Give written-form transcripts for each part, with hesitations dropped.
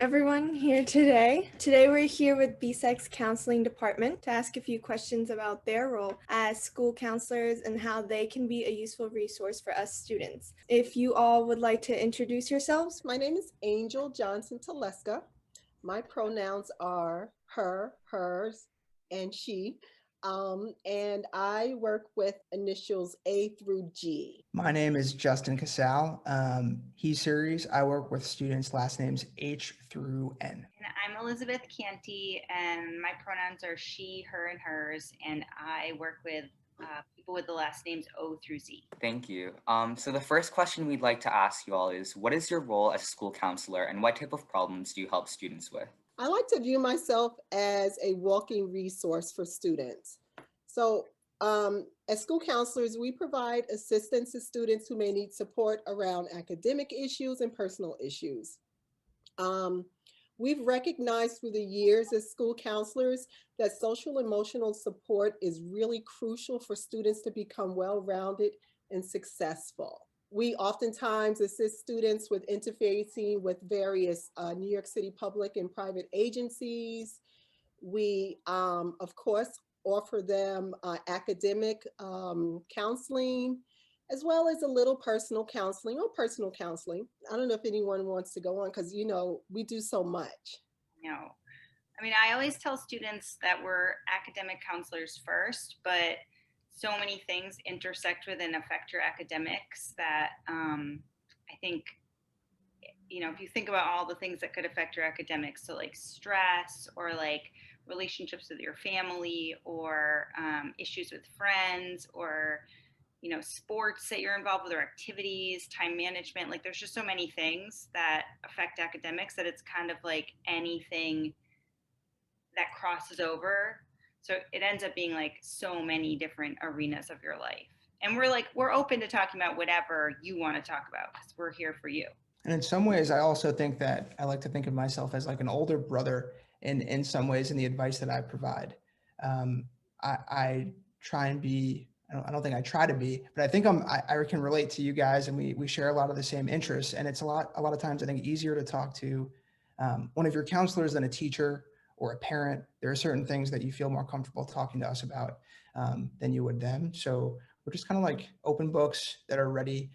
everyone here today. Today we're here with BHSECQ's counseling department to ask a few questions about their role as school counselors and how they can be a useful resource for us students. If you all would like to introduce yourselves. My name is Angel Johnson Teleska. My pronouns are her, hers, and she. And I work with initials A through G. My name is Justin Casal. He series. I work with students' last names H through N. And I'm Elizabeth Canty, and my pronouns are she, her, and hers, and I work with people with the last names O through Z. Thank you. So the first question we'd like to ask you all is, what is your role as a school counselor, and what type of problems do you help students with? I like to view myself as a walking resource for students. So as school counselors, we provide assistance to students who may need support around academic issues and personal issues. We've recognized through the years as school counselors that social emotional support is really crucial for students to become well-rounded and successful. We oftentimes assist students with interfacing with various New York City public and private agencies. We, of course, offer them academic counseling, as well as a little personal counseling or personal counseling. I don't know if anyone wants to go on because, we do so much. No. I mean, I always tell students that we're academic counselors first, but so many things intersect with and affect your academics that I think, if you think about all the things that could affect your academics, so like stress or like relationships with your family or issues with friends or sports that you're involved with or activities, time management, like there's just so many things that affect academics that it's kind of like anything that crosses over. So it ends up being like so many different arenas of your life. And we're open to talking about whatever you want to talk about because we're here for you. And in some ways, I also think that I like to think of myself as like an older brother in some ways in the advice that I provide. I try and be, I don't think I try to be, but I think I can relate to you guys, and we share a lot of the same interests. And it's a lot of times I think easier to talk to one of your counselors than a teacher or a parent. There are certain things that you feel more comfortable talking to us about than you would them. So we're just kind of like open books that are ready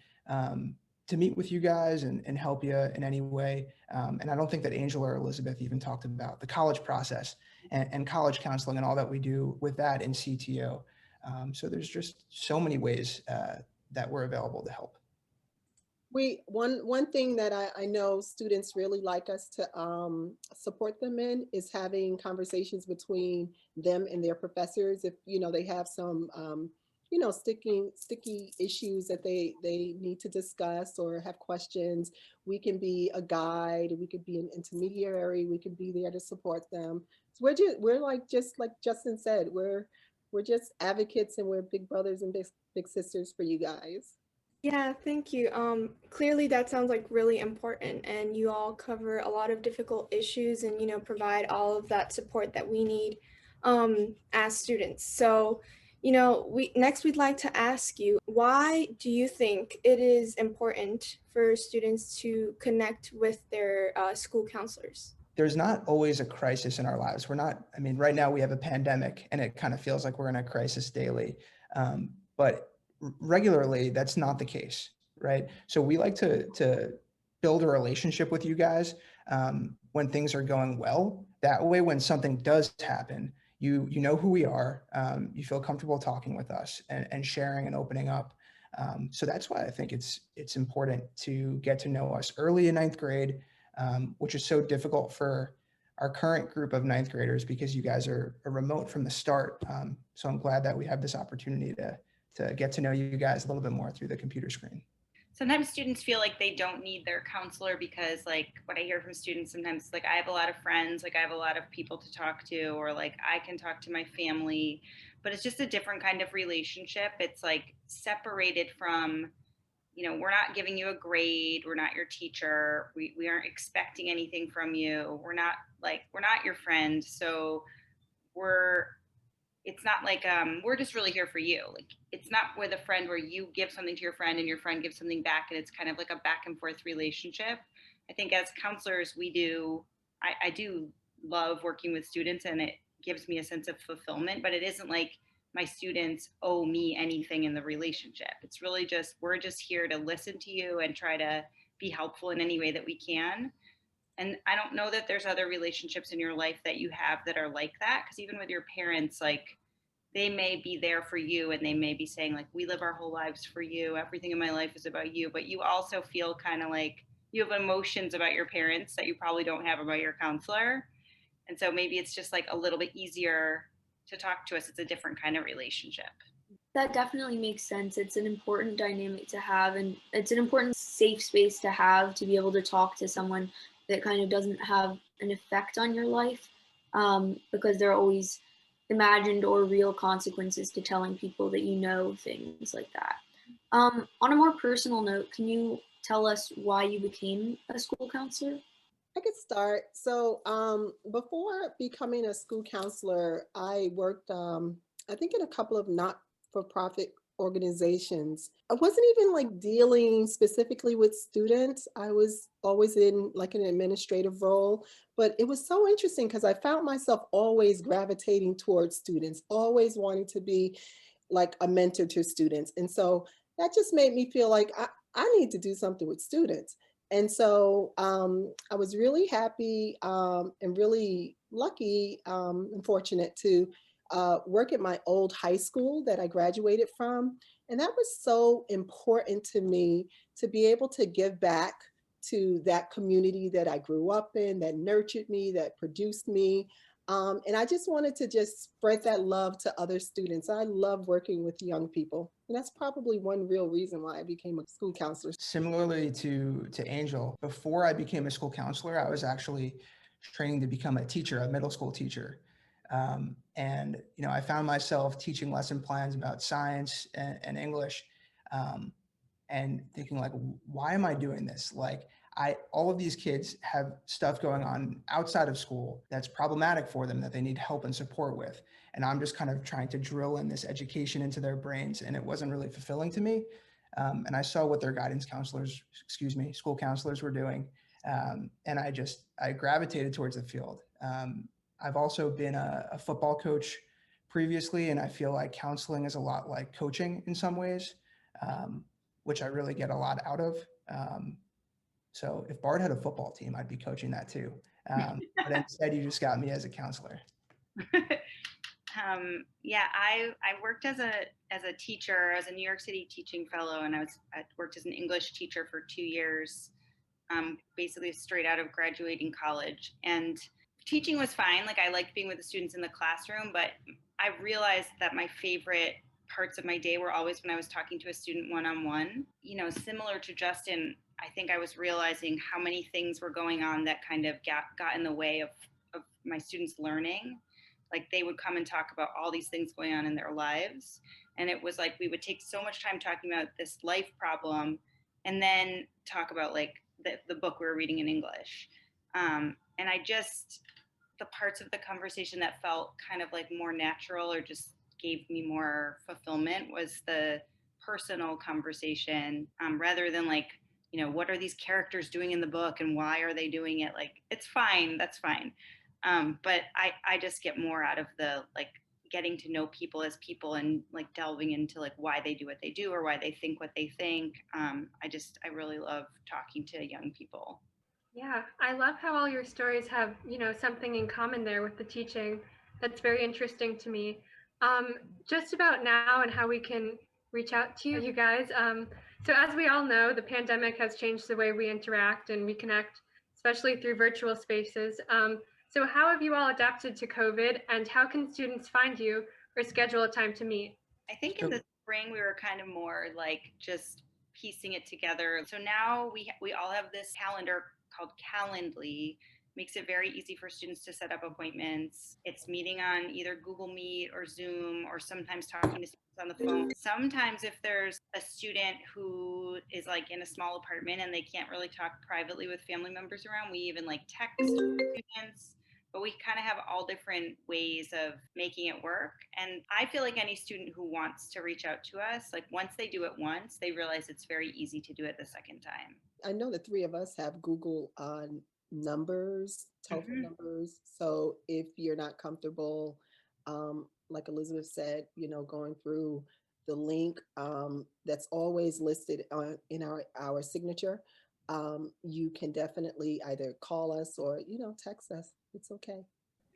to meet with you guys and help you in any way. And I don't think that Angel or Elizabeth even talked about the college process and college counseling and all that we do with that in CTO. So there's just so many ways that we're available to help. One thing that I know students really like us to support them in is having conversations between them and their professors. If they have some sticky issues that they need to discuss or have questions, we can be a guide, we could be an intermediary, we could be there to support them. So we're like, just like Justin said, we're just advocates, and we're big brothers and big sisters for you guys. Yeah, thank you. Clearly that sounds like really important, and you all cover a lot of difficult issues and, provide all of that support that we need as students. So, we'd like to ask you, why do you think it is important for students to connect with their school counselors? There's not always a crisis in our lives. Right now we have a pandemic and it kind of feels like we're in a crisis daily. But regularly, that's not the case, right? So we like to build a relationship with you guys when things are going well. That way, when something does happen, you know who we are, you feel comfortable talking with us and sharing and opening up. So that's why I think it's important to get to know us early in ninth grade, which is so difficult for our current group of ninth graders because you guys are remote from the start. So I'm glad that we have this opportunity to get to know you guys a little bit more through the computer screen. Sometimes students feel like they don't need their counselor because, like, what I hear from students sometimes, like, I have a lot of friends, like I have a lot of people to talk to, or like I can talk to my family, but it's just a different kind of relationship. It's like separated from, we're not giving you a grade, we're not your teacher, we aren't expecting anything from you, we're not your friend. So it's not like we're just really here for you. Like, it's not with a friend where you give something to your friend and your friend gives something back, and it's kind of like a back and forth relationship. I think as counselors, we do I do love working with students and it gives me a sense of fulfillment, but it isn't like my students owe me anything in the relationship. It's really just, we're just here to listen to you and try to be helpful in any way that we can. And I don't know that there's other relationships in your life that you have that are like that. Because even with your parents, like they may be there for you and they may be saying, like, we live our whole lives for you. Everything in my life is about you. But you also feel kind of like you have emotions about your parents that you probably don't have about your counselor. And so maybe it's just like a little bit easier to talk to us. It's a different kind of relationship. That definitely makes sense. It's an important dynamic to have, and it's an important safe space to have to be able to talk to someone that kind of doesn't have an effect on your life, because there are always imagined or real consequences to telling people that you know things like that. On a more personal note, can you tell us why you became a school counselor? I could start. So before becoming a school counselor, I worked, I think, in a couple of not-for-profit organizations. I wasn't even like dealing specifically with students. I was always in like an administrative role, but it was so interesting because I found myself always gravitating towards students, always wanting to be like a mentor to students. And so that just made me feel like I need to do something with students. And so I was really happy and really lucky and fortunate to work at my old high school that I graduated from. And that was so important to me to be able to give back to that community that I grew up in, that nurtured me, that produced me. And I just wanted to just spread that love to other students. I love working with young people. And that's probably one real reason why I became a school counselor. Similarly to Angel, before I became a school counselor, I was actually training to become a teacher, a middle school teacher. And I found myself teaching lesson plans about science and English, and thinking like, why am I doing this? Like, all of these kids have stuff going on outside of school that's problematic for them that they need help and support with. And I'm just kind of trying to drill in this education into their brains, and it wasn't really fulfilling to me. And I saw what their guidance counselors, school counselors were doing. And I gravitated towards the field. I've also been a football coach previously, and I feel like counseling is a lot like coaching in some ways, which I really get a lot out of. So if Bard had a football team, I'd be coaching that too. But instead, you just got me as a counselor. Yeah, I worked as a teacher, as a New York City teaching fellow, and I worked as an English teacher for 2 years, basically straight out of graduating college. And teaching was fine. Like I liked being with the students in the classroom, but I realized that my favorite parts of my day were always when I was talking to a student one-on-one. Similar to Justin, I think I was realizing how many things were going on that kind of got in the way of my students learning. Like they would come and talk about all these things going on in their lives. And it was like we would take so much time talking about this life problem and then talk about like the book we were reading in English. And the parts of the conversation that felt kind of like more natural or just gave me more fulfillment was the personal conversation, rather than like, what are these characters doing in the book and why are they doing it? Like, it's fine, that's fine. But I just get more out of the like getting to know people as people and like delving into like why they do what they do or why they think what they think. I really love talking to young people. Yeah, I love how all your stories have, something in common there with the teaching. That's very interesting to me. Just about now and how we can reach out to you guys. So as we all know, the pandemic has changed the way we interact and we connect, especially through virtual spaces. So how have you all adapted to COVID and how can students find you or schedule a time to meet? I think in the spring we were kind of more like just piecing it together. So now we all have this calendar called Calendly. Makes it very easy for students to set up appointments. It's meeting on either Google Meet or Zoom or sometimes talking to students on the phone. Sometimes if there's a student who is like in a small apartment and they can't really talk privately with family members around, we even like text students. But we kind of have all different ways of making it work. And I feel like any student who wants to reach out to us, like once they do it once, they realize it's very easy to do it the second time. I know the three of us have Google numbers, telephone numbers. So if you're not comfortable, like Elizabeth said, going through the link that's always listed in our signature, you can definitely either call us or, text us. It's okay.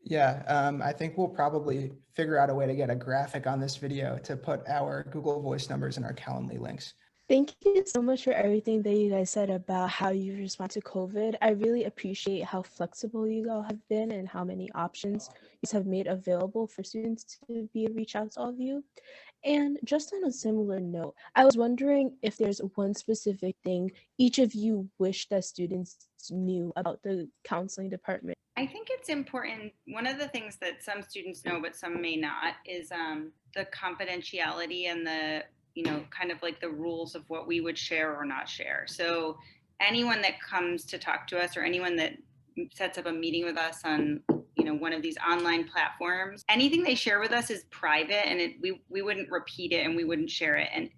Yeah, I think we'll probably figure out a way to get a graphic on this video to put our Google Voice numbers and our Calendly links. Thank you so much for everything that you guys said about how you respond to COVID. I really appreciate how flexible you all have been and how many options you have made available for students to reach out to all of you. And just on a similar note, I was wondering if there's one specific thing each of you wish that students knew about the counseling department. I think it's important. One of the things that some students know, but some may not, is the confidentiality and the, kind of like the rules of what we would share or not share. So anyone that comes to talk to us or anyone that sets up a meeting with us on, one of these online platforms, anything they share with us is private, and we wouldn't repeat it and we wouldn't share it. And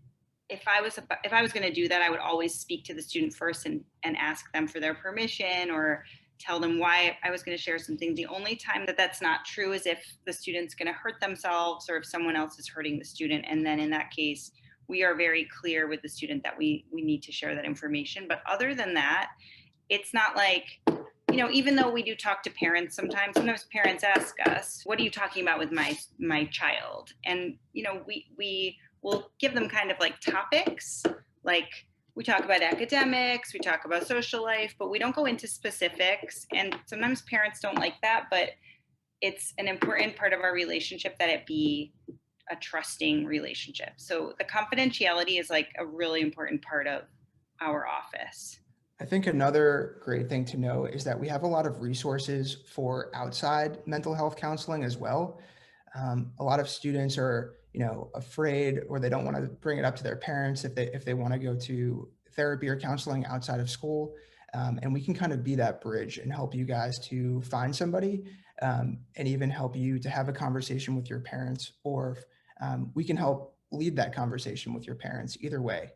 if I was going to do that, I would always speak to the student first and ask them for their permission or tell them why I was going to share something. The only time that that's not true is if the student's going to hurt themselves or if someone else is hurting the student. And then in that case, we are very clear with the student that we need to share that information. But other than that, it's not like, even though we do talk to parents sometimes parents ask us, what are you talking about with my child? And, we will give them kind of like topics, like we talk about academics, we talk about social life, but we don't go into specifics. And sometimes parents don't like that, but it's an important part of our relationship that it be a trusting relationship. So the confidentiality is like a really important part of our office. I think another great thing to know is that we have a lot of resources for outside mental health counseling as well. A lot of students are, afraid, or they don't want to bring it up to their parents if they want to go to therapy or counseling outside of school. And we can kind of be that bridge and help you guys to find somebody, and even help you to have a conversation with your parents, or we can help lead that conversation with your parents either way.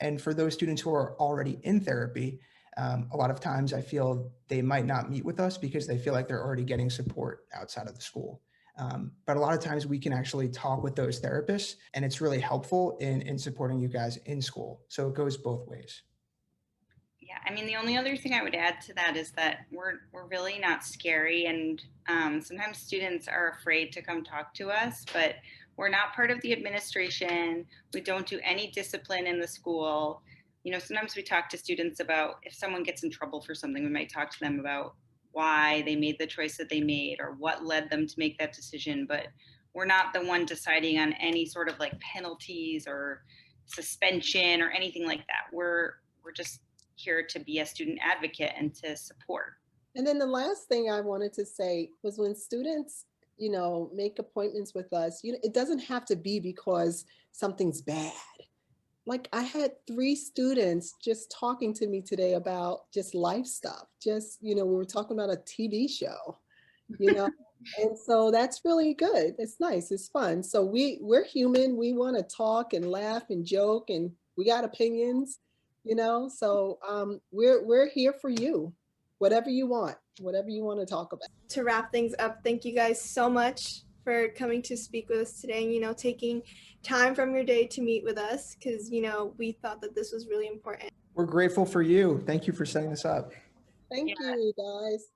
And for those students who are already in therapy, a lot of times I feel they might not meet with us because they feel like they're already getting support outside of the school. But a lot of times we can actually talk with those therapists, and it's really helpful in supporting you guys in school. So it goes both ways. Yeah, I mean, the only other thing I would add to that is that we're really not scary, and sometimes students are afraid to come talk to us, but we're not part of the administration. We don't do any discipline in the school. Sometimes we talk to students about if someone gets in trouble for something, we might talk to them about why they made the choice that they made or what led them to make that decision. But we're not the one deciding on any sort of like penalties or suspension or anything like that. We're just here to be a student advocate and to support. And then the last thing I wanted to say was when students, make appointments with us, it doesn't have to be because something's bad. Like I had 3 students just talking to me today about just life stuff. Just, we were talking about a TV show, and so that's really good. It's nice. It's fun. So we're human. We want to talk and laugh and joke, and we got opinions, so we're here for you. Whatever you want to talk about. To wrap things up, thank you guys so much for coming to speak with us today and, taking time from your day to meet with us because, we thought that this was really important. We're grateful for you. Thank you for setting this up. Thank you, guys.